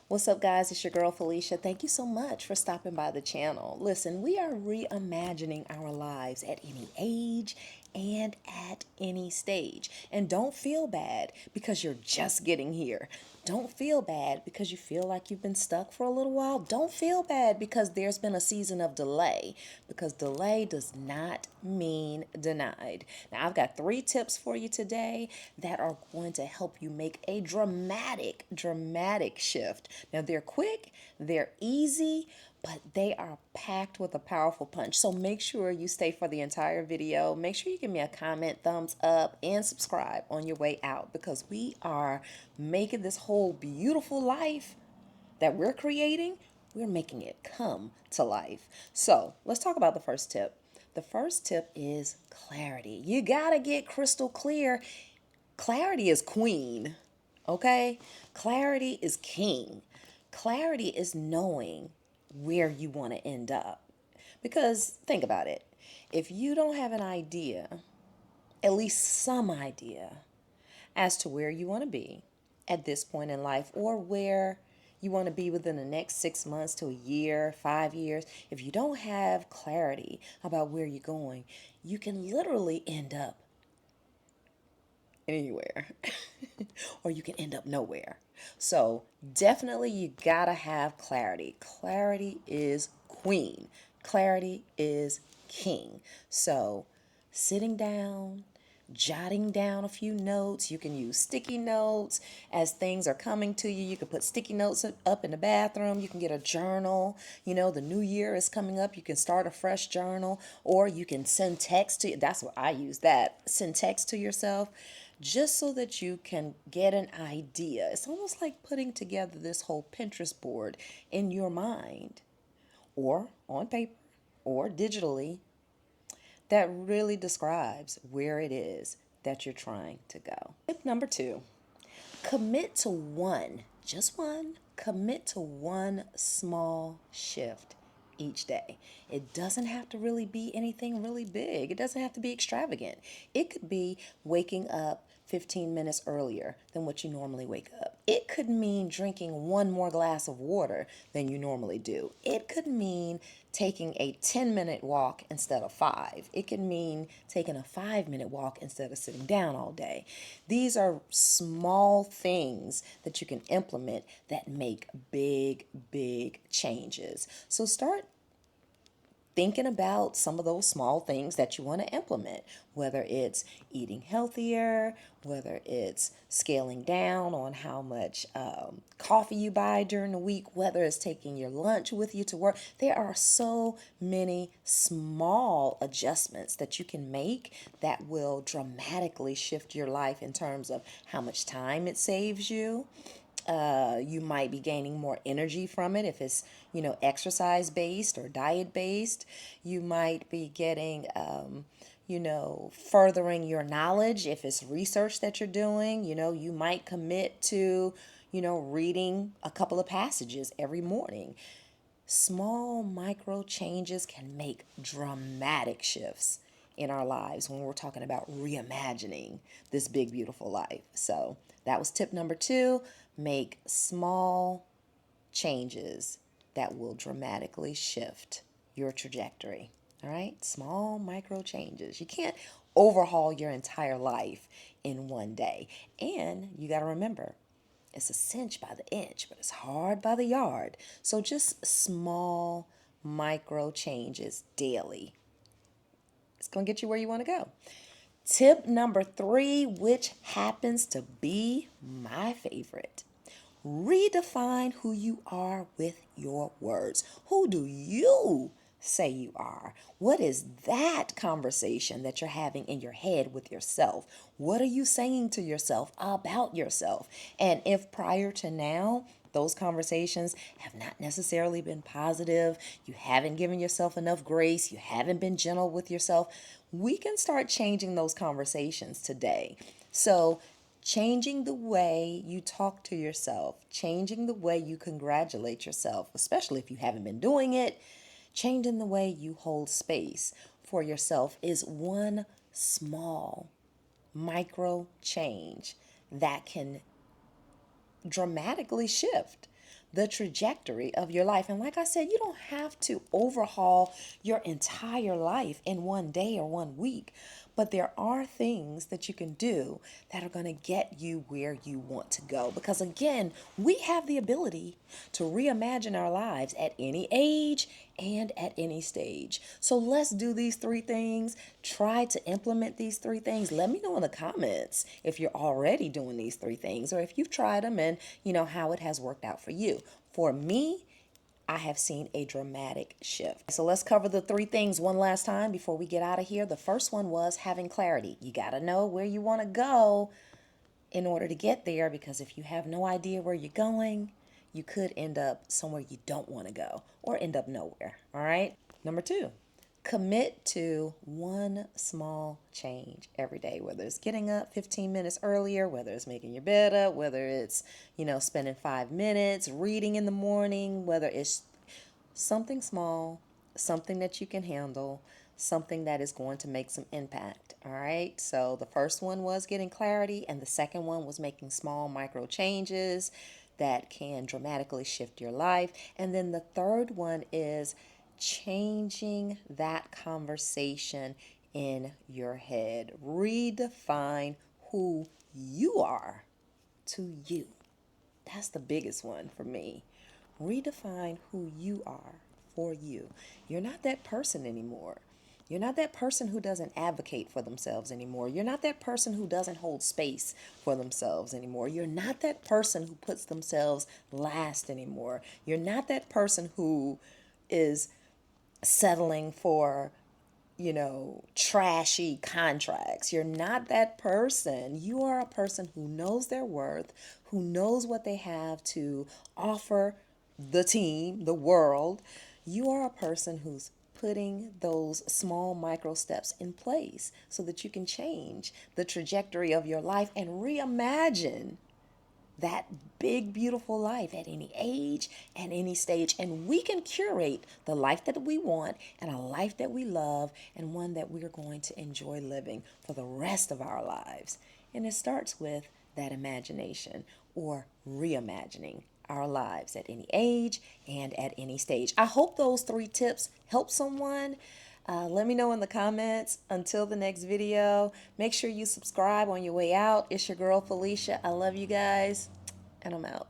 What's up, guys? It's your girl Felicia. Thank you so much for stopping by the channel. Listen, we are reimagining our lives at any age and at any stage. And don't feel bad because you're just getting here. Don't feel bad because you feel like you've been stuck for a little while. Don't feel bad because there's been a season of delay, because delay does not mean denied. Now, I've got 3 tips for you today that are going to help you make a dramatic shift. Now, they're quick, they're easy, but they are packed with a powerful punch. So make sure you stay for the entire video. Make sure you give me a comment, thumbs up, and subscribe on your way out, because we are making this whole beautiful life that we're creating, we're making it come to life. So let's talk about the first tip. The first tip is clarity. You gotta get crystal clear. Clarity is queen, okay? Clarity is king. Clarity is knowing where you want to end up. Because think about it. If you don't have an idea, at least some idea, as to where you want to be at this point in life, or where you want to be within the next 6 months to a year, 5 years, if you don't have clarity about where you're going, you can literally end up anywhere or you can end up nowhere. So definitely you gotta have clarity. Clarity is queen. Clarity is king. So sitting down, jotting down a few notes. You can use sticky notes as things are coming to you. You can put sticky notes up in the bathroom. You can get a journal. You know, the new year is coming up. You can start a fresh journal, or you can send text to you. That's what I use, that. Send text to yourself just so that you can get an idea. It's almost like putting together this whole Pinterest board in your mind, or on paper, or digitally, that really describes where it is that you're trying to go. Tip number 2, commit to commit to one small shift each day. It doesn't have to really be anything really big. It doesn't have to be extravagant. It could be waking up 15 minutes earlier than what you normally wake up. It could mean drinking one more glass of water than you normally do. It could mean taking a 10-minute walk instead of 5. It could mean taking a 5-minute walk instead of sitting down all day. These are small things that you can implement that make big changes. So start thinking about some of those small things that you want to implement, whether it's eating healthier, whether it's scaling down on how much coffee you buy during the week, whether it's taking your lunch with you to work. There are so many small adjustments that you can make that will dramatically shift your life in terms of how much time it saves you. You might be gaining more energy from it if it's, exercise based or diet based. You might be getting, furthering your knowledge if it's research that you're doing. You might commit to, reading a couple of passages every morning. Small micro changes can make dramatic shifts in our lives when we're talking about reimagining this big, beautiful life. So that was tip number 2. Make small changes that will dramatically shift your trajectory. All right? Small micro changes. You can't overhaul your entire life in one day. And you got to remember, it's a cinch by the inch, but it's hard by the yard. So just small micro changes daily. It's going to get you where you want to go. Tip number 3, which happens to be my favorite. Redefine who you are with your words. Who do you say you are? What is that conversation that you're having in your head with yourself? What are you saying to yourself about yourself? And if prior to now, those conversations have not necessarily been positive, you haven't given yourself enough grace, you haven't been gentle with yourself, we can start changing those conversations today. So changing the way you talk to yourself, changing the way you congratulate yourself, especially if you haven't been doing it, changing the way you hold space for yourself is one small micro change that can dramatically shift the trajectory of your life. And like I said, you don't have to overhaul your entire life in one day or one week, but there are things that you can do that are going to get you where you want to go. Because again, we have the ability to reimagine our lives at any age and at any stage. So let's do these three things. Try to implement these three things. Let me know in the comments if you're already doing these three things or if you've tried them and you know how it has worked out for you. For me, I have seen a dramatic shift. So let's cover the three things one last time before we get out of here. The first one was having clarity. You got to know where you want to go in order to get there, because if you have no idea where you're going, you could end up somewhere you don't want to go or end up nowhere. All right. Number two, commit to one small change every day, whether it's getting up 15 minutes earlier, whether it's making your bed up, whether it's, spending 5 minutes reading in the morning, whether it's something small, something that you can handle, something that is going to make some impact. All right. So the first one was getting clarity, and the second one was making small micro changes that can dramatically shift your life. And then the third one is changing that conversation in your head. Redefine who you are to you. That's the biggest one for me. Redefine who you are for you. You're not that person anymore. You're not that person who doesn't advocate for themselves anymore. You're not that person who doesn't hold space for themselves anymore. You're not that person who puts themselves last anymore. You're not that person who is settling for trashy contracts. You're not that person. You are a person who knows their worth, who knows what they have to offer the team, the world. You are a person who's putting those small micro steps in place so that you can change the trajectory of your life and reimagine that big, beautiful life at any age and any stage. And we can curate the life that we want and a life that we love and one that we're going to enjoy living for the rest of our lives. And it starts with that imagination or reimagining our lives at any age and at any stage. I hope those three tips help someone. Let me know in the comments. Until the next video, make sure you subscribe on your way out. It's your girl Felicia. I love you guys, and I'm out.